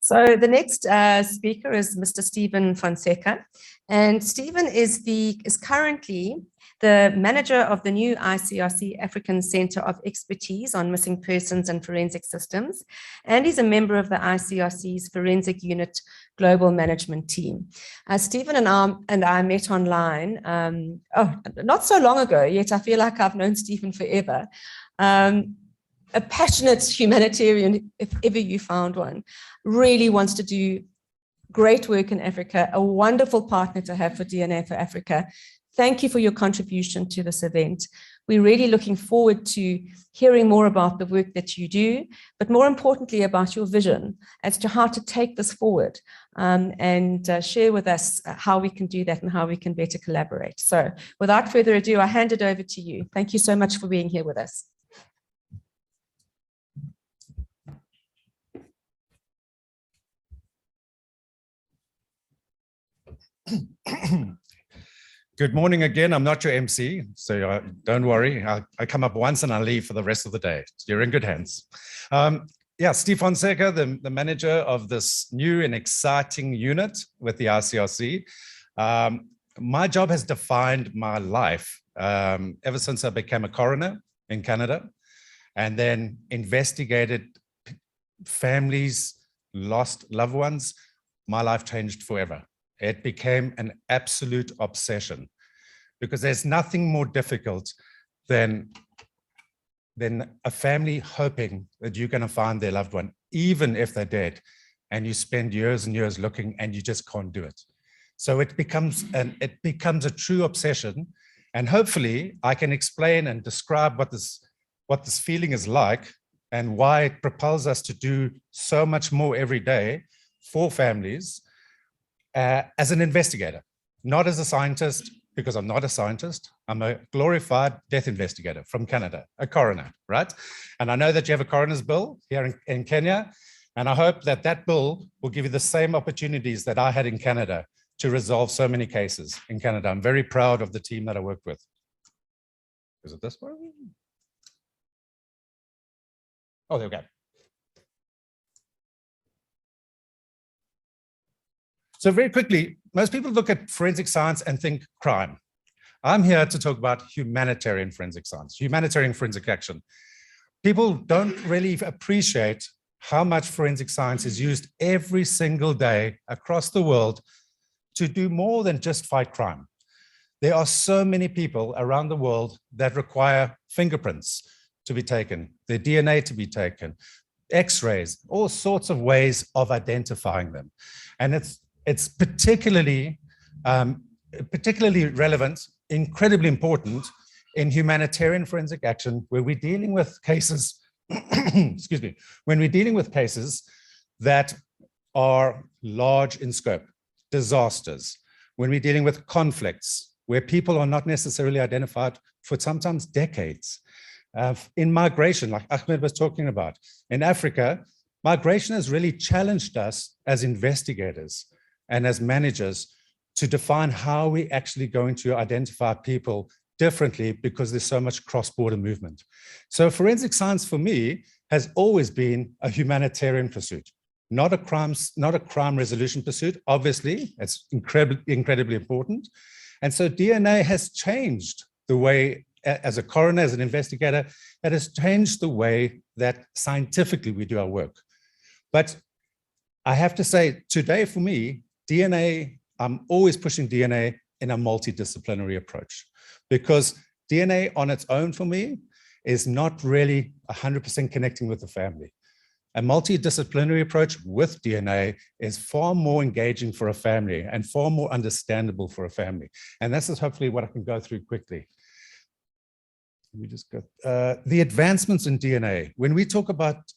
So the next speaker is Mr. Stephen Fonseca, and Stephen is currently the manager of the new ICRC African Center of Expertise on Missing Persons and Forensic Systems, and he's a member of the ICRC's Forensic Unit Global Management Team. Stephen and I met online, not so long ago, yet I feel like I've known Stephen forever. A passionate humanitarian, if ever you found one, really wants to do great work in Africa, a wonderful partner to have for DNA for Africa. Thank you for your contribution to this event. We're really looking forward to hearing more about the work that you do, but more importantly about your vision as to how to take this forward and share with us how we can do that and how we can better collaborate. So without further ado, I hand it over to you. Thank you so much for being here with us. Good morning again. I'm not your MC, so don't worry. I come up once and I leave for the rest of the day. You're in good hands. Yeah, Steve Fonseca, the manager of this new and exciting unit with the ICRC. My job has defined my life ever since I became a coroner in Canada and then investigated families, lost loved ones. My life changed forever. It became an absolute obsession because there's nothing more difficult than a family hoping that you're going to find their loved one, even if they're dead, and you spend years and years looking and you just can't do it. So it becomes a true obsession. And hopefully I can explain and describe what this feeling is like and why it propels us to do so much more every day for families. As an investigator, not as a scientist, because I'm not a scientist. I'm a glorified death investigator from Canada, a coroner, right? And I know that you have a coroner's bill here in Kenya, and I hope that that bill will give you the same opportunities that I had in Canada to resolve so many cases in Canada. I'm very proud of the team that I worked with. Is it this one? Oh, there we go. So very quickly, most people look at forensic science and think crime. I'm here to talk about humanitarian forensic science, humanitarian forensic action. People don't really appreciate how much forensic science is used every single day across the world to do more than just fight crime. There are so many people around the world that require fingerprints to be taken, their DNA to be taken, X-rays, all sorts of ways of identifying them. And it's particularly relevant, incredibly important in humanitarian forensic action, where we're dealing with cases, excuse me, when we're dealing with cases that are large in scope, disasters, when we're dealing with conflicts, where people are not necessarily identified for sometimes decades. In migration, like Ahmed was talking about, in Africa, migration has really challenged us as investigators and as managers to define how we're actually going to identify people differently because there's so much cross-border movement. So forensic science for me has always been a humanitarian pursuit, not a crime resolution pursuit. Obviously, it's incredibly important. And so DNA has changed the way, as a coroner, as an investigator, it has changed the way that scientifically we do our work. But I have to say, today for me, DNA, I'm always pushing DNA in a multidisciplinary approach, because DNA on its own for me is not really 100% connecting with the family. A multidisciplinary approach with DNA is far more engaging for a family and far more understandable for a family. And this is hopefully what I can go through quickly. Let me just go. The advancements in DNA. When we talk about,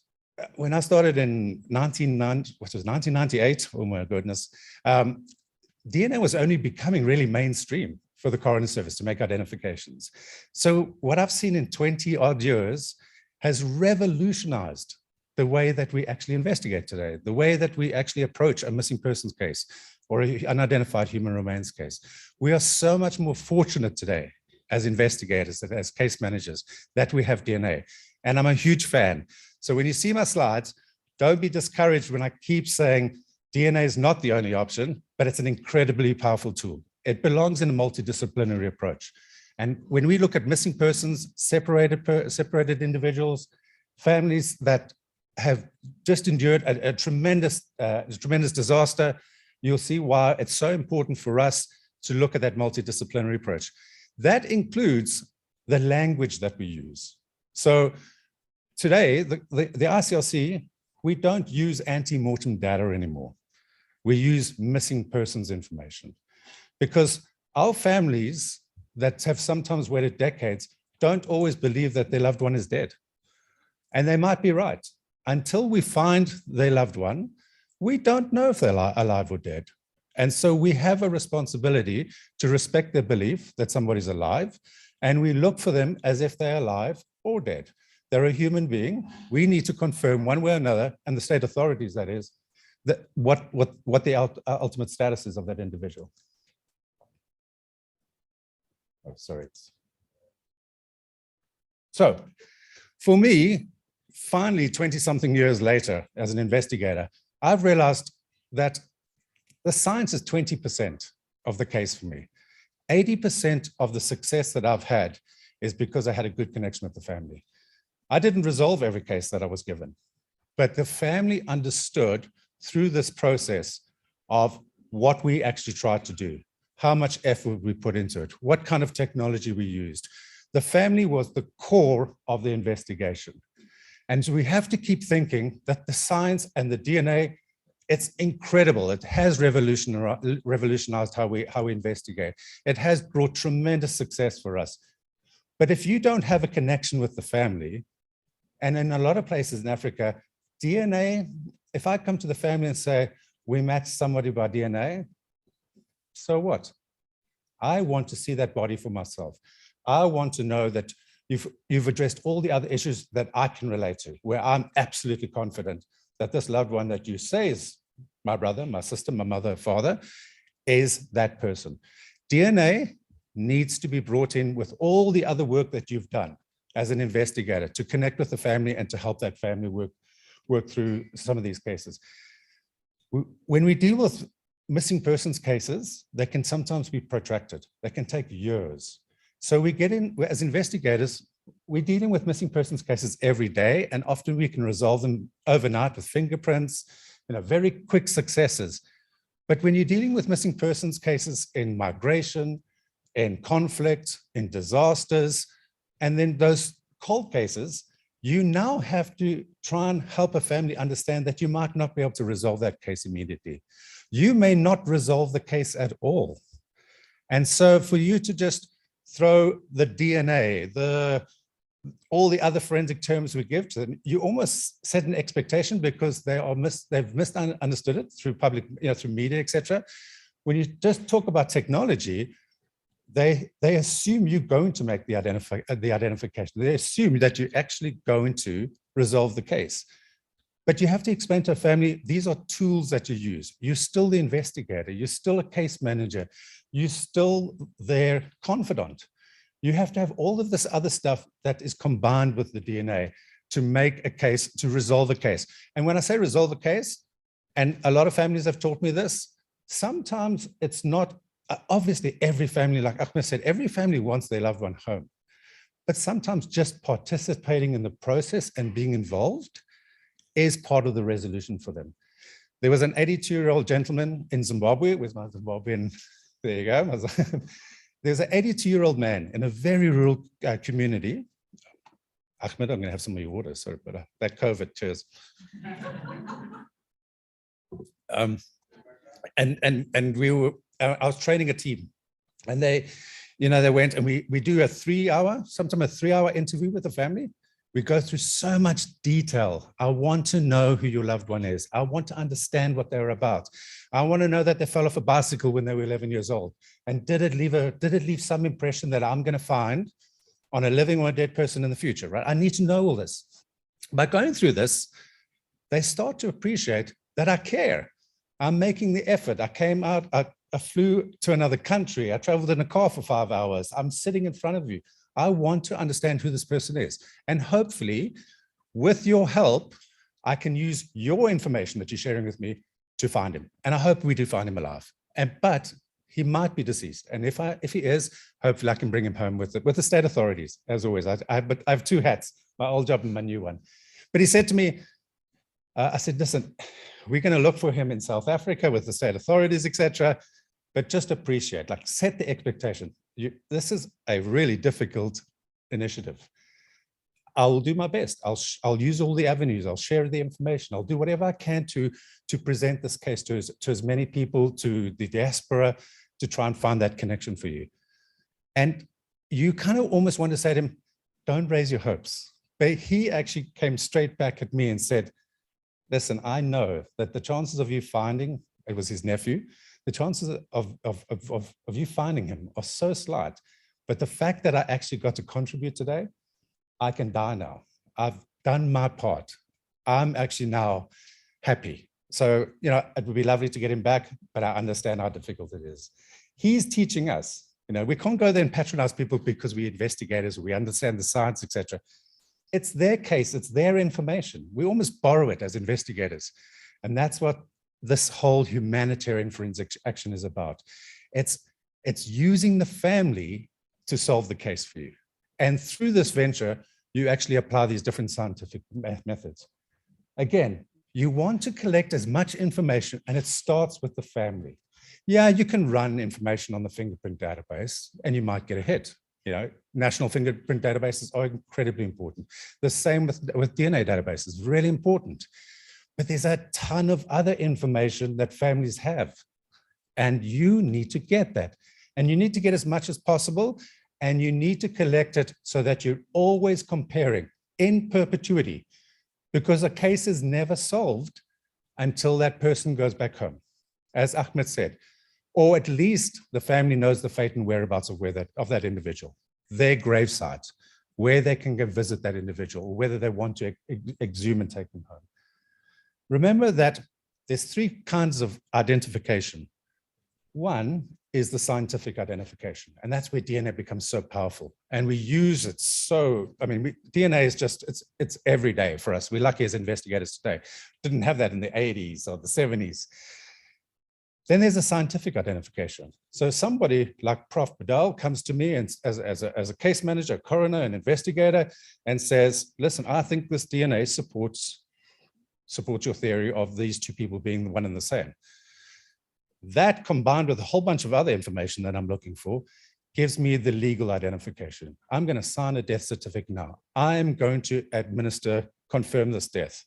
when I started in 1998, oh my goodness, DNA was only becoming really mainstream for the coroner service to make identifications. So what I've seen in 20 odd years has revolutionized the way that we actually investigate today, the way that we actually approach a missing persons case or an unidentified human remains case. We are so much more fortunate today as investigators, as case managers, that we have DNA. And I'm a huge fan. So when you see my slides, don't be discouraged when I keep saying DNA is not the only option, but it's an incredibly powerful tool. It belongs in a multidisciplinary approach. And when we look at missing persons, separated individuals, families that have just endured a tremendous disaster, you'll see why it's so important for us to look at that multidisciplinary approach. That includes the language that we use. So today, the ICRC, we don't use ante-mortem data anymore. We use missing persons information because our families that have sometimes waited decades don't always believe that their loved one is dead. And they might be right. Until we find their loved one, we don't know if they're alive or dead. And so we have a responsibility to respect their belief that somebody's alive, and we look for them as if they're alive or dead. They're a human being. We need to confirm one way or another, and the state authorities, that is, that what the ultimate status is of that individual. Oh, sorry. So for me, finally, 20-something years later, as an investigator, I've realized that the science is 20% of the case for me. 80% of the success that I've had is because I had a good connection with the family. I didn't resolve every case that I was given, but the family understood through this process of what we actually tried to do, how much effort we put into it, what kind of technology we used. The family was the core of the investigation. And so we have to keep thinking that the science and the DNA, it's incredible. It has revolutionized how we investigate. It has brought tremendous success for us. But if you don't have a connection with the family, and in a lot of places in Africa, DNA, if I come to the family and say, we match somebody by DNA, so what? I want to see that body for myself. I want to know that you've addressed all the other issues that I can relate to, where I'm absolutely confident that this loved one that you say is my brother, my sister, my mother, father, is that person. DNA needs to be brought in with all the other work that you've done as an investigator to connect with the family and to help that family work through some of these cases. When we deal with missing persons cases, they can sometimes be protracted. They can take years. So we get in, as investigators, we're dealing with missing persons cases every day, and often we can resolve them overnight with fingerprints, very quick successes. But when you're dealing with missing persons cases in migration, in conflict, in disasters, and then those cold cases, you now have to try and help a family understand that you might not be able to resolve that case immediately. You may not resolve the case at all. And so for you to just throw the DNA, all the other forensic terms we give to them, you almost set an expectation because they've misunderstood it through public, through media, etc. When you just talk about technology, they assume you're going to make the identification. They assume that you're actually going to resolve the case. But you have to explain to a family, these are tools that you use. You're still the investigator. You're still a case manager. You're still their confidant. You have to have all of this other stuff that is combined with the DNA to make a case, to resolve a case. And when I say resolve a case, and a lot of families have taught me this, sometimes it's not, obviously every family, like Ahmed said, every family wants their loved one home. But sometimes just participating in the process and being involved is part of the resolution for them. There was an 82-year-old gentleman in Zimbabwe. Where's my Zimbabwean? There you go. There's an 82-year-old man in a very rural community. Ahmed, I'm going to have some of your water, sorry, but that COVID, cheers. And we were, I was training a team, and they went, and we do a 3-hour, sometimes a 3-hour interview with the family. We go through so much detail. I want to know who your loved one is. I want to understand what they're about. I want to know that they fell off a bicycle when they were 11 years old. And did it leave some impression that I'm going to find on a living or a dead person in the future, right? I need to know all this. By going through this, they start to appreciate that I care. I'm making the effort. I came out, I flew to another country. I traveled in a car for 5 hours. I'm sitting in front of you. I want to understand who this person is. And hopefully, with your help, I can use your information that you're sharing with me to find him. And I hope we do find him alive. But he might be deceased. And if he is, hopefully I can bring him home with the state authorities, as always. I have two hats, my old job and my new one. But he said to me, I said, listen, we're going to look for him in South Africa with the state authorities, etc. But just appreciate, like, set the expectation. This is a really difficult initiative. I'll do my best. I'll use all the avenues. I'll share the information. I'll do whatever I can to present this case to as many people, to the diaspora, to try and find that connection for you. And you kind of almost want to say to him, don't raise your hopes. But he actually came straight back at me and said, listen, I know that the chances of you finding, it was his nephew, the chances of you finding him are so slight. But the fact that I actually got to contribute today, I can die now. I've done my part. I'm actually now happy. So, it would be lovely to get him back, but I understand how difficult it is. He's teaching us, we can't go there and patronize people because we're investigators, we understand the science, etc. It's their case, it's their information. We almost borrow it as investigators. And that's what this whole humanitarian forensic action is about. It's using the family to solve the case for you. And through this venture, you actually apply these different scientific methods. Again, you want to collect as much information, and it starts with the family. Yeah, you can run information on the fingerprint database, and you might get a hit. National fingerprint databases are incredibly important. The same with DNA databases, really important. But there's a ton of other information that families have, and you need to get that. And you need to get as much as possible, and you need to collect it so that you're always comparing in perpetuity, because a case is never solved until that person goes back home, as Ahmed said, or at least the family knows the fate and whereabouts of that individual, their gravesite, where they can go visit that individual, or whether they want to exhume and take them home. Remember that there's three kinds of identification. One is the scientific identification, and that's where DNA becomes so powerful, and we use it so, DNA is just, it's every day for us. We're lucky as investigators today. Didn't have that in the 80s or the 70s. Then there's a scientific identification. So somebody like Prof. Badal comes to me and as a case manager, coroner, and investigator, and says, listen, I think this DNA supports your theory of these two people being one and the same. That, combined with a whole bunch of other information that I'm looking for, gives me the legal identification. I'm going to sign a death certificate now. I'm going to confirm this death.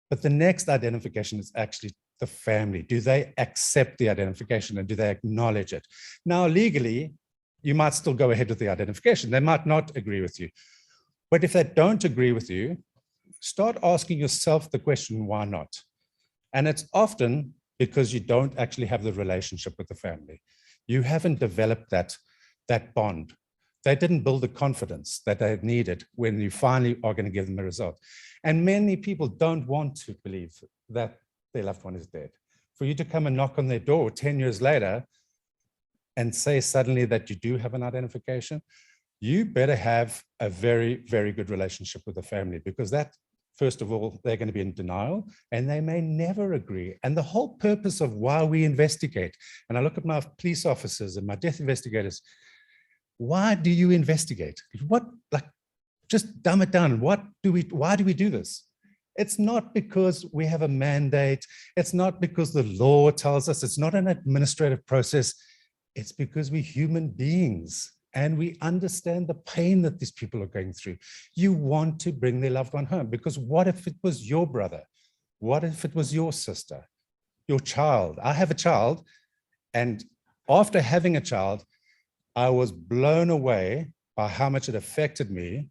But the next identification is actually the family. Do they accept the identification, and do they acknowledge it? Now, legally, you might still go ahead with the identification. They might not agree with you. But if they don't agree with you, start asking yourself the question, why not? And it's often because you don't actually have the relationship with the family. You haven't developed that bond. They didn't build the confidence that they needed when you finally are going to give them a result. And many people don't want to believe that their loved one is dead. For you to come and knock on their door 10 years later and say suddenly that you do have an identification, you better have a very, very good relationship with the family, because that, first of all, they're going to be in denial, and they may never agree. And the whole purpose of why we investigate, and I look at my police officers and my death investigators, why do you investigate? Just dumb it down. Why do we do this? It's not because we have a mandate. It's not because the law tells us. It's not an administrative process. It's because we're human beings, and we understand the pain that these people are going through. You want to bring their loved one home, because what if it was your brother? What if it was your sister, your child? I have a child, and after having a child, I was blown away by how much it affected me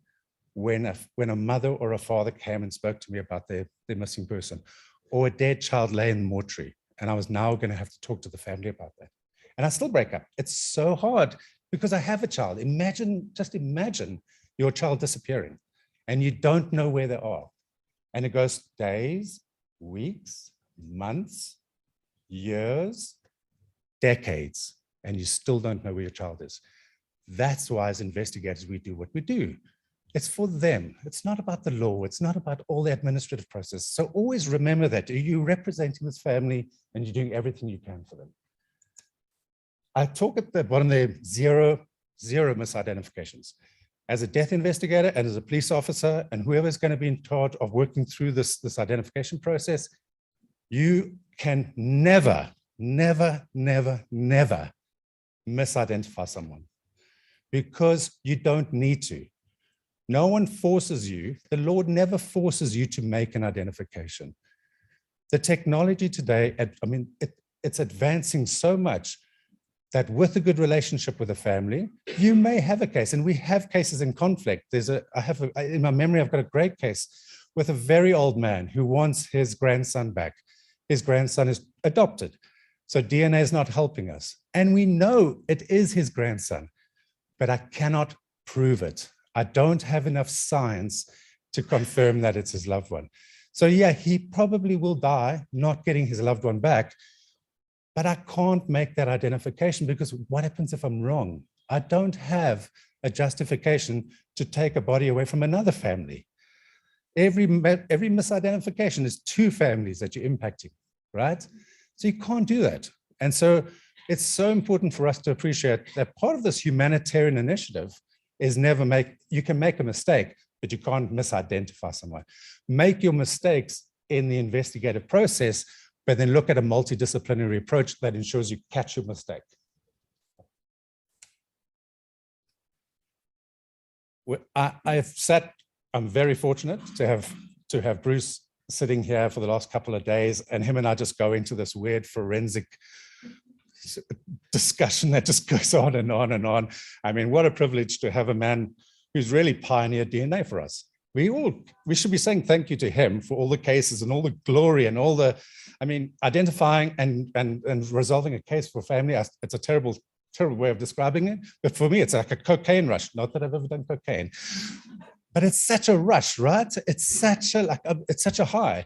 when a mother or a father came and spoke to me about their missing person, or a dead child lay in the mortuary, and I was now going to have to talk to the family about that. And I still break up. It's so hard, because I have a child. Just imagine your child disappearing, and you don't know where they are. And it goes days, weeks, months, years, decades, and you still don't know where your child is. That's why, as investigators, we do what we do, It's for them. It's not about the law. It's not about all the administrative process. So always remember that you're representing this family and you're doing everything you can for them. I talk at the bottom there, zero misidentifications. As a death investigator and as a police officer and whoever's going to be in charge of working through this identification process, you can never misidentify someone because you don't need to. No one forces you. The law never forces you to make an identification. The technology today, it's advancing so much that with a good relationship with a family, you may have a case, and we have cases in conflict. In my memory, I've got a great case with a very old man who wants his grandson back. His grandson is adopted, so DNA is not helping us. And we know it is his grandson, but I cannot prove it. I don't have enough science to confirm that it's his loved one. So yeah, he probably will die not getting his loved one back, but I can't make that identification because what happens if I'm wrong? I don't have a justification to take a body away from another family. Every misidentification is two families that you're impacting, right? So you can't do that. And so it's so important for us to appreciate that part of this humanitarian initiative is you can make a mistake, but you can't misidentify someone. Make your mistakes in the investigative process, but then look at a multidisciplinary approach that ensures you catch your mistake. I'm very fortunate to have Bruce sitting here for the last couple of days, and him and I just go into this weird forensic discussion that just goes on and on and on. I mean, what a privilege to have a man who's really pioneered DNA for us. We should be saying thank you to him for all the cases and all the glory and all the, identifying and resolving a case for family. It's a terrible way of describing it, but for me, it's like a cocaine rush. Not that I've ever done cocaine, but it's such a rush, right? It's such a high.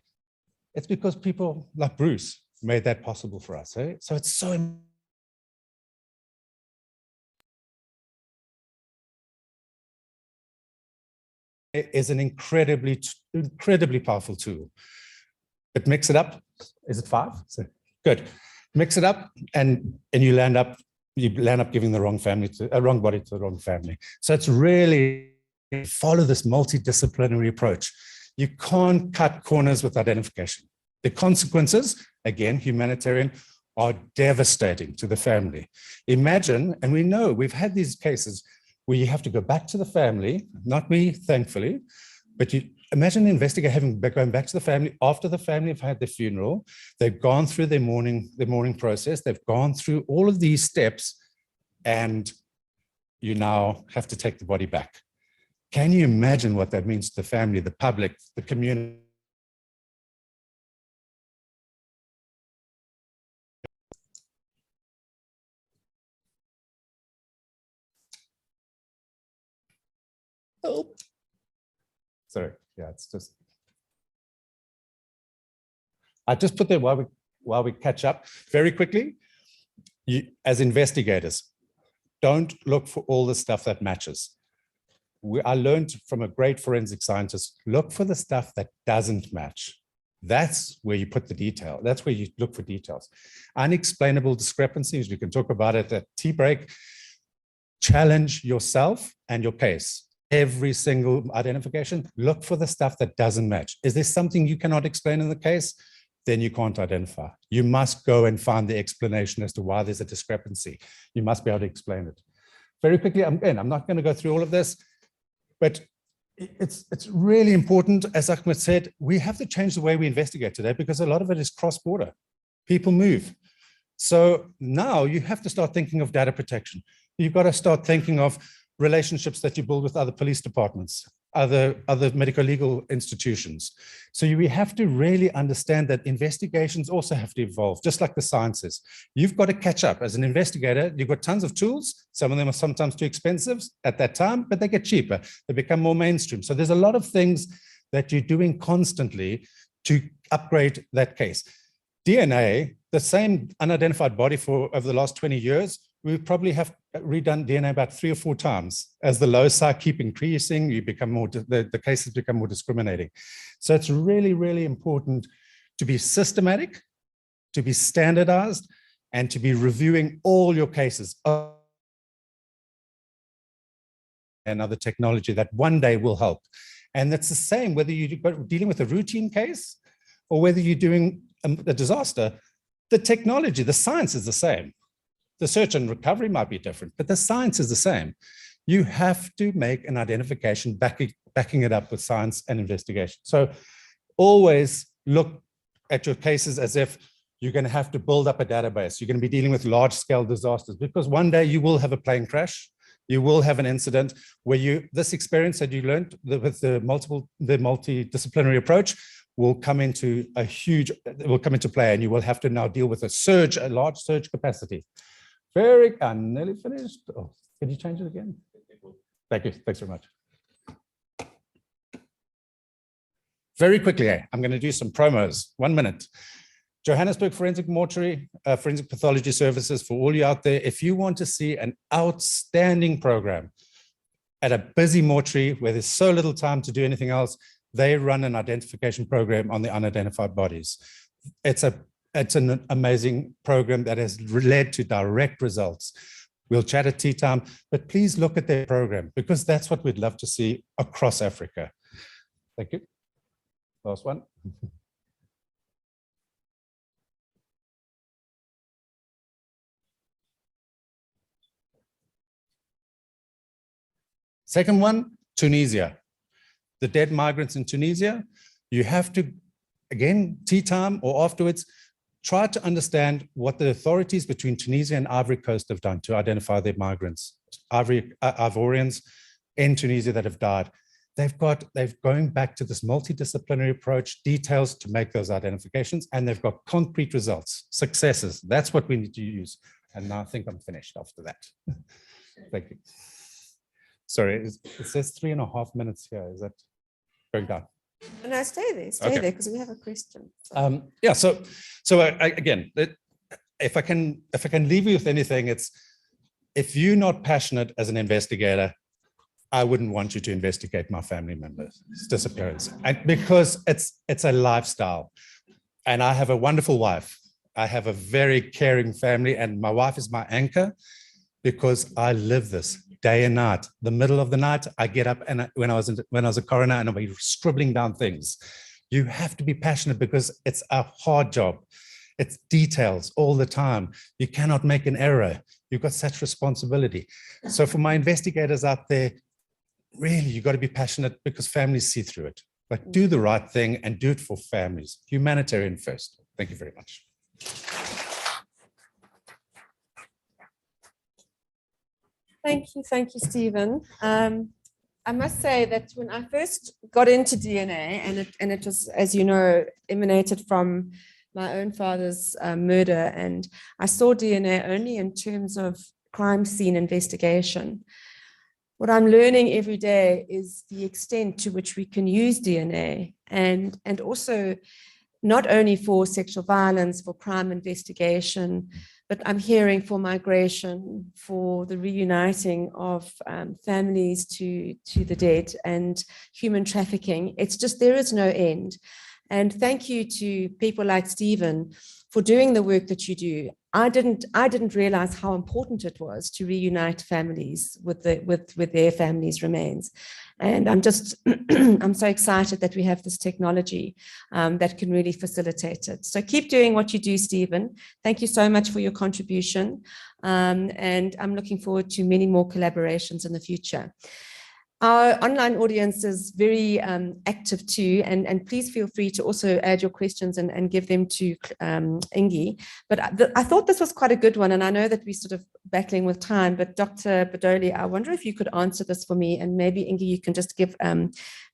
It's because people like Bruce made that possible for us. Eh? So it's so it is an incredibly powerful tool. But mix it up. Is it 5? So, good. Mix it up, and you land up giving the wrong body to the wrong family. So it's really follow this multidisciplinary approach. You can't cut corners with identification. The consequences, again, humanitarian, are devastating to the family. Imagine, and we know we've had these cases where you have to go back to the family, not me, thankfully, but you imagine an investigator going back to the family after the family have had their funeral. They've gone through their mourning process. They've gone through all of these steps, and you now have to take the body back. Can you imagine what that means to the family, the public, the community? Oh, sorry. Yeah, it's just. I just put there while we catch up very quickly. You, as investigators, don't look for all the stuff that matches. I learned from a great forensic scientist, look for the stuff that doesn't match. That's where you put the detail. That's where you look for details. Unexplainable discrepancies, we can talk about it at tea break. Challenge yourself and your case. Every single identification, look for the stuff that doesn't match. Is there something you cannot explain in the case? Then you can't identify. You must go and find the explanation as to why there's a discrepancy. You must be able to explain it. Very quickly, again, I'm not going to go through all of this, but it's really important. As Ahmed said, we have to change the way we investigate today because a lot of it is cross-border. People move. So now you have to start thinking of data protection. You've got to start thinking of relationships that you build with other police departments, other medical legal institutions. So we have to really understand that investigations also have to evolve, just like the sciences. You've got to catch up. As an investigator, you've got tons of tools. Some of them are sometimes too expensive at that time, but they get cheaper. They become more mainstream. So there's a lot of things that you're doing constantly to upgrade that case. DNA, the same unidentified body for over the last 20 years, we probably have redone DNA about 3 or 4 times. As the loci keep increasing, you become more, the cases become more discriminating. So it's really, really important to be systematic, to be standardized, and to be reviewing all your cases. Another technology that one day will help. And that's the same whether you're dealing with a routine case or whether you're doing a disaster. The technology, the science is the same. The search and recovery might be different, but the science is the same. You have to make an identification backing it up with science and investigation. So always look at your cases as if you're going to have to build up a database. You're going to be dealing with large-scale disasters because one day you will have a plane crash. You will have an incident where this experience that you learned with the multidisciplinary approach will come into play, and you will have to now deal with a large surge capacity. I'm nearly finished. Oh, can you change it again? Thank you. Thanks very much. Very quickly, I'm going to do some promos. 1 minute. Johannesburg Forensic Mortuary, Forensic Pathology Services, for all you out there. If you want to see an outstanding program at a busy mortuary where there's so little time to do anything else, they run an identification program on the unidentified bodies. It's an amazing program that has led to direct results. We'll chat at tea time, but please look at their program because that's what we'd love to see across Africa. Thank you. Last one. Second one, Tunisia. The dead migrants in Tunisia, you have to, again, tea time or afterwards, try to understand what the authorities between Tunisia and Ivory Coast have done to identify their migrants, Ivorians in Tunisia that have died. They've going back to this multidisciplinary approach, details to make those identifications, and they've got concrete results, successes. That's what we need to use. And now I think I'm finished after that. Thank you. Sorry, it says 3.5 minutes here. Is that going down? No, stay there, because we have a question. So. Yeah, so again, if I can leave you with anything, it's if you're not passionate as an investigator, I wouldn't want you to investigate my family members' disappearance, because it's a lifestyle. And I have a wonderful wife. I have a very caring family, and my wife is my anchor because I live this day and night. The middle of the night, I get up, and when I was a coroner, and I'll be scribbling down things. You have to be passionate because it's a hard job. It's details all the time. You cannot make an error. You've got such responsibility. So for my investigators out there, really, you've got to be passionate because families see through it. Like, do the right thing and do it for families. Humanitarian first. Thank you very much. Thank you, Stephen. I must say that when I first got into DNA, and it was, as you know, emanated from my own father's murder, and I saw DNA only in terms of crime scene investigation. What I'm learning every day is the extent to which we can use DNA, and also not only for sexual violence, for crime investigation, but I'm hearing for migration, for the reuniting of families to the dead, and human trafficking. It's just, there is no end. And thank you to people like Stephen for doing the work that you do. I didn't realize how important it was to reunite families with their families' remains. And I'm just, I'm so excited that we have this technology that can really facilitate it. So keep doing what you do, Stephen. Thank you so much for your contribution. And I'm looking forward to many more collaborations in the future. Our online audience is very active too, and please feel free to also add your questions and give them to Ingi. But I thought this was quite a good one, and I know that we're sort of battling with time, but Dr. Badoli, I wonder if you could answer this for me, and maybe Ingi, you can just give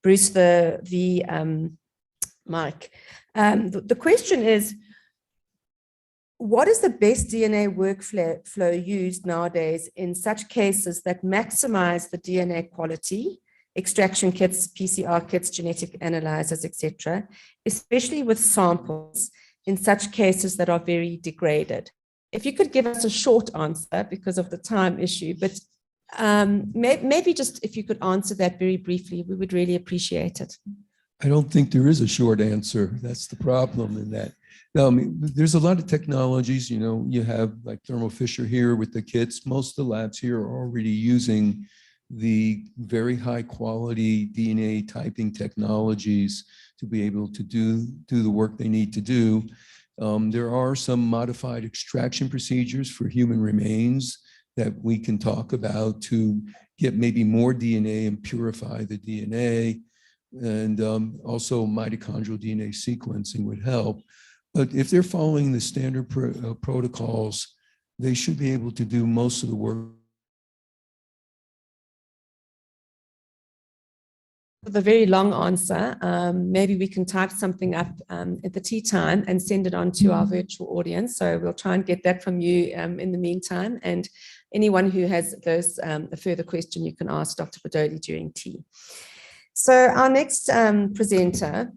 Bruce the mic. The question is, what is the best DNA workflow used nowadays in such cases that maximize the DNA quality, extraction kits, PCR kits, genetic analyzers, etc., especially with samples in such cases that are very degraded? if you could give us a short answer because of the time issue, but maybe just if you could answer that very briefly, we would really appreciate it. I don't think there is a short answer. That's the problem in that. Now, I mean, there's a lot of technologies, you know, you have like Thermo Fisher here with the kits. Most of the labs here are already using the very high quality DNA typing technologies to be able to do the work they need to do. There are some modified extraction procedures for human remains that we can talk about to get maybe more DNA and purify the DNA. And also mitochondrial DNA sequencing would help. But if they're following the standard protocols, they should be able to do most of the work. The very long answer, maybe we can type something up at the tea time and send it on to our virtual audience. So we'll try and get that from you in the meantime. And anyone who has those a further question, you can ask Dr. Pathology during tea. So our next presenter